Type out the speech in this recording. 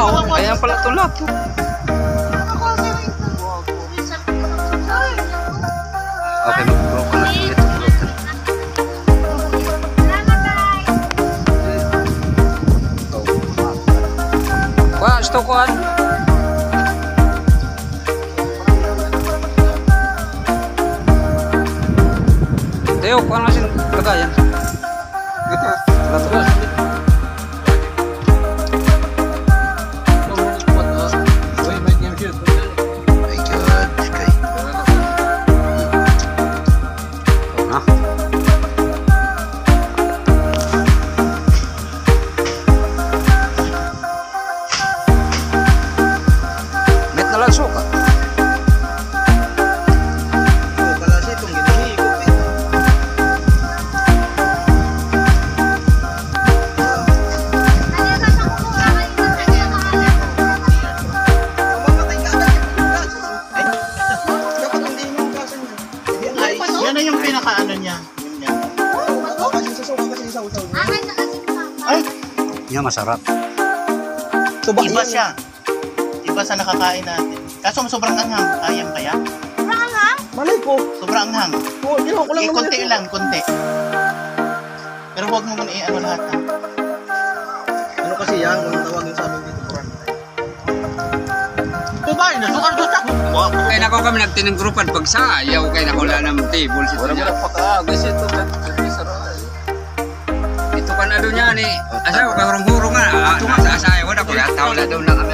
oh. Ayan pala ito lahat. Okay, mag-grow ka na ulit. Kuha, gusto ko ano? Tayo, kuha nga siya lagayan. Terus. Yan na yung pinaka-ano niya. Ay! Yan masarap. Iba siya. Iba sa nakakain natin. Kaso sobrang anghang. Kayang kaya? Sobrang anghang? Malay ko. Sobrang anghang. Konti lang, konti. Pero huwag mo muna i-ano lahat ha. Ano kasi yan? Ang tawagin sa amin dito, Quran. Kumain na, sukar doon sa kukuha. Kaya nako kami nagtinang grupan pag sayaw kaya nakula ng table si Tunya. Kasi ito, Ito ka na doon yan eh. Asa ko kay hurong-hurong nga. Nasa asayaw na ko. Yataw na doon lang kami.